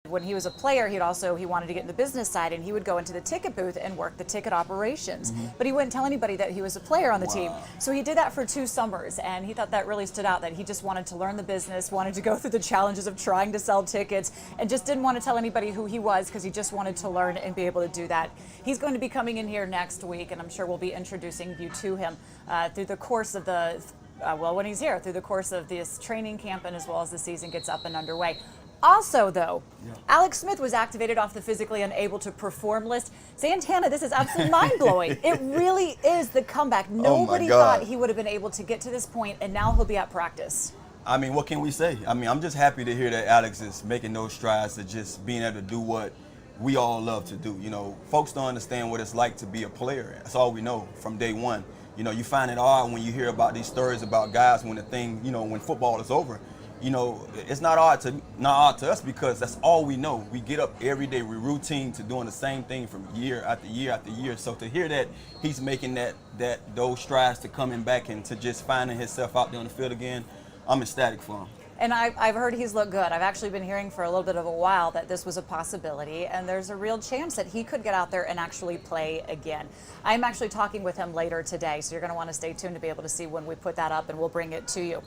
When he was a player, he wanted to get in the business side, and he would go into the ticket booth and work the ticket operations. But he wouldn't tell anybody that he was a player on the team. So he did that for 2 summers, and he thought that really stood out, that he just wanted to learn the business, wanted to go through the challenges of trying to sell tickets, and just didn't want to tell anybody who he was, because he just wanted to learn and be able to do that. He's going to be coming in here next week, and I'm sure we'll be introducing you to him through the course of the when he's here, through the course of this training camp and as well as the season gets up and underway. Also, though, Alex Smith was activated off the physically unable to perform list. Santana, this is absolutely mind-blowing. It really is the comeback. Nobody thought he would have been able to get to this point, and now he'll be at practice. I mean, what can we say? I mean, I'm just happy to hear that Alex is making those strides to just being able to do what we all love to do. You know, folks don't understand what it's like to be a player. That's all we know from day one. You know, you find it odd when you hear about these stories about guys when when football is over. You know, it's not odd to us because that's all we know. We get up every day, we're routine to doing the same thing from year after year after year. So to hear that he's making those strides to coming back and to just finding himself out there on the field again, I'm ecstatic for him. And I've heard he's looked good. I've actually been hearing for a little bit of a while that this was a possibility, and there's a real chance that he could get out there and actually play again. I'm actually talking with him later today, so you're going to want to stay tuned to be able to see when we put that up, and we'll bring it to you.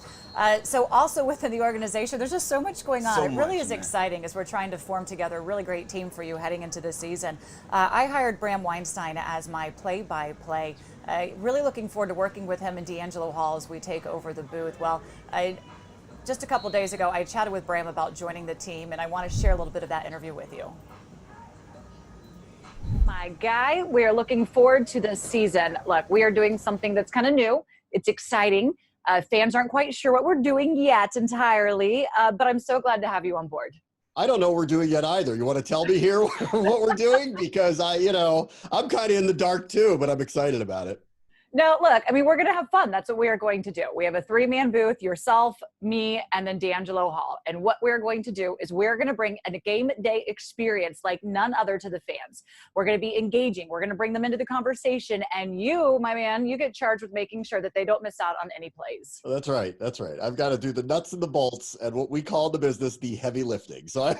So also within the organization, there's just so much going on. It really is exciting as we're trying to form together a really great team for you heading into this season. I hired Bram Weinstein as my play-by-play. Really looking forward to working with him and D'Angelo Hall as we take over the booth. Well, just a couple days ago, I chatted with Bram about joining the team, and I want to share a little bit of that interview with you. My guy, we are looking forward to this season. Look, we are doing something that's kind of new. It's exciting. Fans aren't quite sure what we're doing yet entirely, but I'm so glad to have you on board. I don't know what we're doing yet either. You want to tell me here what we're doing? Because I'm kind of in the dark too, but I'm excited about it. No, look, I mean, we're going to have fun. That's what we are going to do. We have a 3-man booth, yourself, me, and then D'Angelo Hall. And what we're going to do is we're going to bring a game day experience like none other to the fans. We're going to be engaging. We're going to bring them into the conversation. And you, my man, you get charged with making sure that they don't miss out on any plays. That's right. That's right. I've got to do the nuts and the bolts and what we call in the business the heavy lifting. So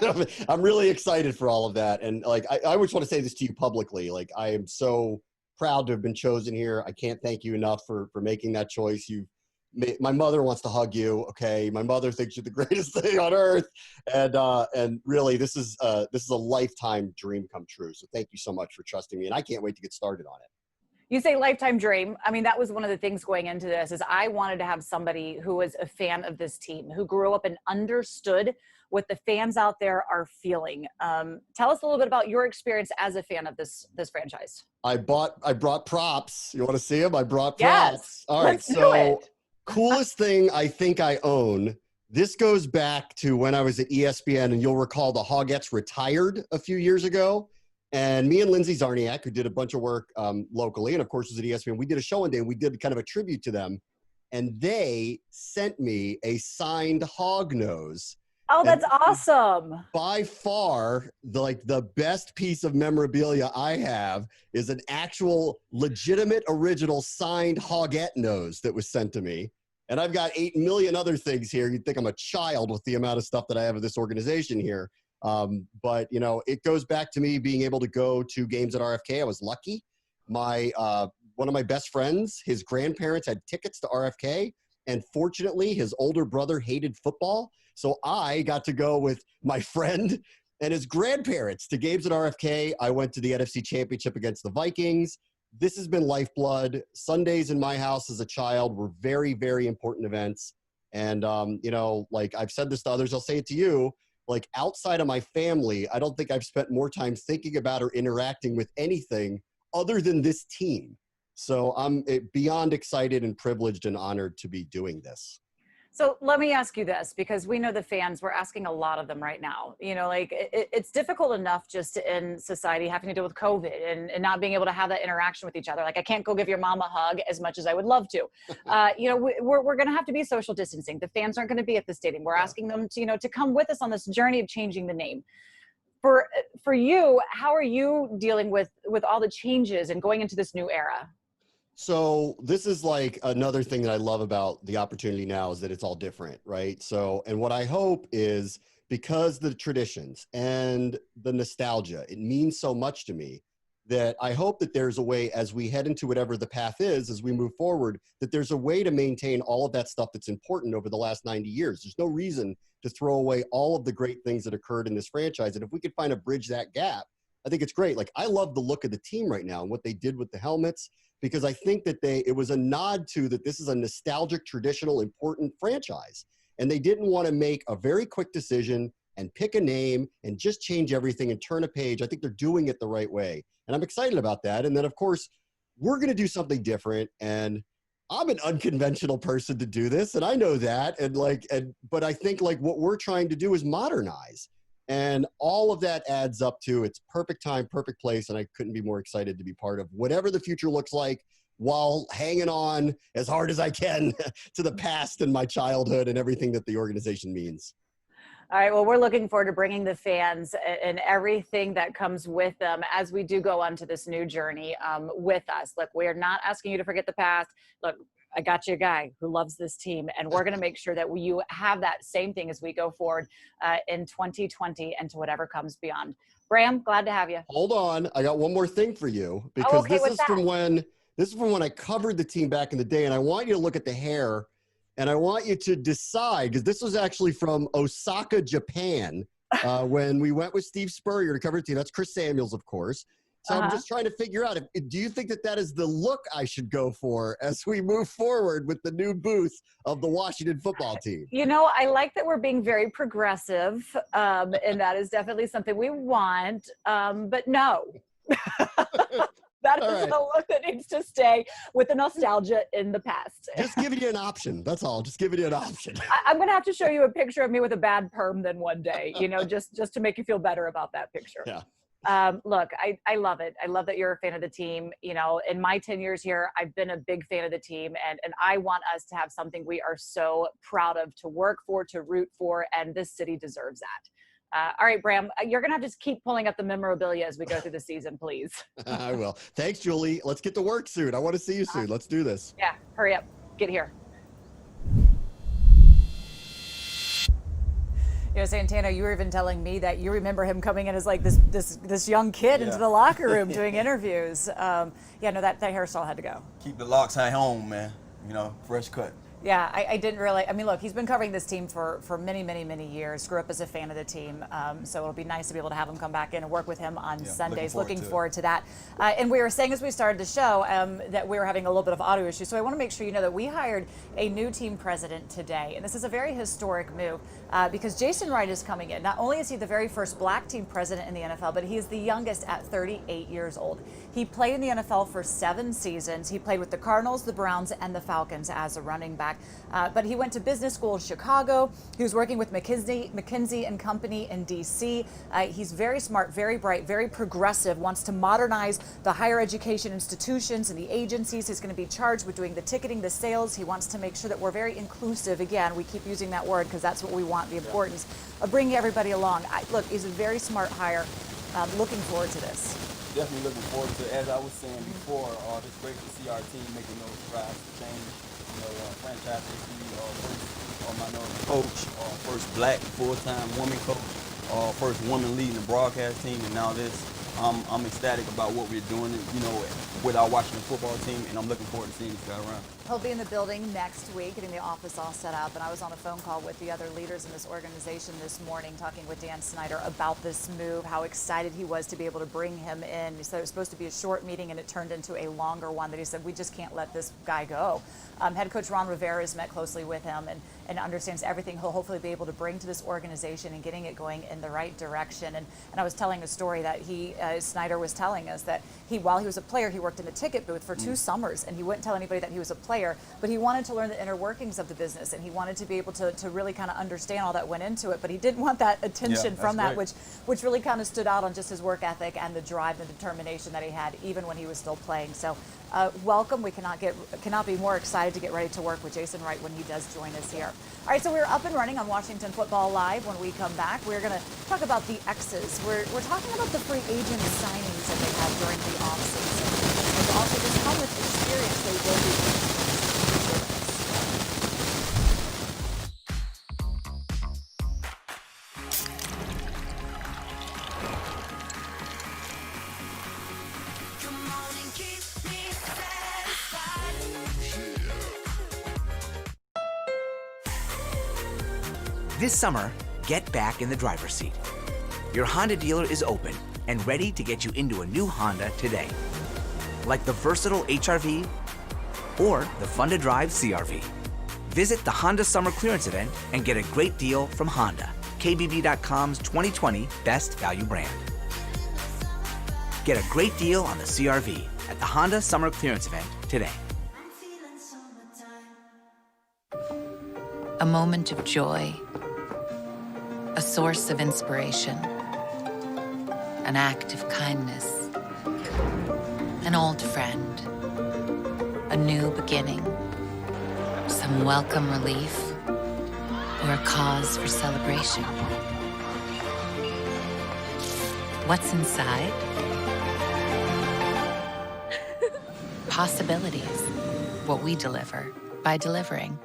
I'm really excited for all of that. And like, I always want to say this to you publicly. Like, I am so proud to have been chosen here. I can't thank you enough for making that choice. My mother wants to hug you. Okay. My mother thinks you're the greatest thing on earth. And really this is a lifetime dream come true. So thank you so much for trusting me. And I can't wait to get started on it. You say lifetime dream. I mean, that was one of the things going into this is I wanted to have somebody who was a fan of this team, who grew up and understood what the fans out there are feeling. Tell us a little bit about your experience as a fan of this franchise. I brought props. You want to see them? I brought props. Yes, all right. So coolest thing I think I own. This goes back to when I was at ESPN, and you'll recall the Hogettes retired a few years ago. And me and Lindsay Zarniak, who did a bunch of work locally, and of course was at ESPN, we did a show one day, and we did kind of a tribute to them. And they sent me a signed hog nose. Oh, that's awesome. By far, the best piece of memorabilia I have is an actual legitimate original signed Hoggette nose that was sent to me. And I've got 8 million other things here. You'd think I'm a child with the amount of stuff that I have of this organization here. But, it goes back to me being able to go to games at RFK. I was lucky. One of my best friends, his grandparents had tickets to RFK. And fortunately, his older brother hated football. So I got to go with my friend and his grandparents to games at RFK. I went to the NFC Championship against the Vikings. This has been lifeblood. Sundays in my house as a child were very, very important events. And, like I've said this to others, I'll say it to you, like outside of my family, I don't think I've spent more time thinking about or interacting with anything other than this team. So I'm beyond excited and privileged and honored to be doing this. So let me ask you this, because we know the fans, we're asking a lot of them right now, it's difficult enough just in society having to deal with COVID and not being able to have that interaction with each other. Like I can't go give your mom a hug as much as I would love to. We're going to have to be social distancing. The fans aren't going to be at the stadium. We're asking them to come with us on this journey of changing the name. For you, how are you dealing with all the changes and going into this new era? So this is like another thing that I love about the opportunity now is that it's all different, right? So, and what I hope is because the traditions and the nostalgia, it means so much to me that I hope that there's a way, as we head into whatever the path is, as we move forward, that there's a way to maintain all of that stuff that's important over the last 90 years. There's no reason to throw away all of the great things that occurred in this franchise. And if we could find a bridge that gap, I think it's great. Like, I love the look of the team right now and what they did with the helmets, because I think that it was a nod to that this is a nostalgic, traditional, important franchise. And they didn't want to make a very quick decision and pick a name and just change everything and turn a page. I think they're doing it the right way. And I'm excited about that. And then, of course, we're going to do something different. And I'm an unconventional person to do this, and I know that. But I think like what we're trying to do is modernize. And all of that adds up to it's perfect time, perfect place. And I couldn't be more excited to be part of whatever the future looks like, while hanging on as hard as I can to the past and my childhood and everything that the organization means. All right, well, we're looking forward to bringing the fans and everything that comes with them as we do go on to this new journey with us. Look, we are not asking you to forget the past. Look, I got you a guy who loves this team, and we're going to make sure that you have that same thing as we go forward in 2020 and to whatever comes beyond. Bram, glad to have you. Hold on, I got one more thing for you, because this is from when I covered the team back in the day, and I want you to look at the hair. And I want you to decide, because this was actually from Osaka, Japan, when we went with Steve Spurrier to cover the team. That's Chris Samuels, of course. So I'm just trying to figure out, do you think that is the look I should go for as we move forward with the new booth of the Washington football team? You know, I like that we're being very progressive, and that is definitely something we want, but no. That is a look that needs to stay with the nostalgia in the past. Just giving you an option. That's all. Just giving you an option. I'm going to have to show you a picture of me with a bad perm then one day, you know, just to make you feel better about that picture. Yeah. Look, I love it. I love that you're a fan of the team. You know, in my 10 years here, I've been a big fan of the team, and I want us to have something we are so proud of, to work for, to root for, and this city deserves that. All right, Bram, you're going to have to just keep pulling up the memorabilia as we go through the season, please. I will. Thanks, Julie. Let's get to work soon. I want to see you soon. Let's do this. Yeah, hurry up. Get here. You know, Santana, you were even telling me that you remember him coming in as like this young kid into the locker room doing interviews. Yeah, no, that hairstyle had to go. Keep the locks at home, man. You know, fresh cut. Yeah, I didn't really, I mean, look, he's been covering this team for many, many, many years, grew up as a fan of the team, so it'll be nice to be able to have him come back in and work with him on Sundays. Looking forward to that. And we were saying as we started the show that we were having a little bit of audio issues, so I want to make sure you know that we hired a new team president today, and this is a very historic move because Jason Wright is coming in. Not only is he the very first black team president in the NFL, but he is the youngest at 38 years old. He played in the NFL for 7 seasons. He played with the Cardinals, the Browns, and the Falcons as a running back. But he went to business school in Chicago. He was working with McKinsey and Company in D.C. He's very smart, very bright, very progressive, wants to modernize the higher education institutions and the agencies. He's going to be charged with doing the ticketing, the sales. He wants to make sure that we're very inclusive. Again, we keep using that word because that's what we want, the importance of bringing everybody along. Look, he's a very smart hire. Looking forward to this. Definitely looking forward to it. As I was saying before, it's great to see our team making those strides to change. You know, franchise history, first minority coach, first black full-time woman coach, first woman leading the broadcast team, and now this. I'm ecstatic about what we're doing, you know, with our Washington football team, and I'm looking forward to seeing this guy around. He'll be in the building next week, getting the office all set up. And I was on a phone call with the other leaders in this organization this morning, talking with Dan Snyder about this move, how excited he was to be able to bring him in. He said it was supposed to be a short meeting, and it turned into a longer one, that he said, we just can't let this guy go. Head coach Ron Rivera has met closely with him and understands everything he'll hopefully be able to bring to this organization and getting it going in the right direction. And I was telling a story that Snyder was telling us that while he was a player, he worked in a ticket booth for 2 summers, and he wouldn't tell anybody that he was a player, but he wanted to learn the inner workings of the business, and he wanted to be able to really kind of understand all that went into it, but he didn't want that attention from that, which really kind of stood out on just his work ethic and the drive and determination that he had even when he was still playing. So welcome. We cannot be more excited to get ready to work with Jason Wright when he does join us here. All right, so we're up and running on Washington Football Live. When we come back, we're going to talk about the X's. We're talking about the free agent signings that they have during the offseason, and also this helmet experience they will be. This summer, get back in the driver's seat. Your Honda dealer is open and ready to get you into a new Honda today. Like the versatile HR-V or the fun-to-drive CR-V. Visit the Honda Summer Clearance Event and get a great deal from Honda, KBB.com's 2020 Best Value Brand. Get a great deal on the CR-V at the Honda Summer Clearance Event today. A moment of joy, a source of inspiration, an act of kindness, an old friend, a new beginning, some welcome relief, or a cause for celebration. What's inside? Possibilities. What we deliver by delivering.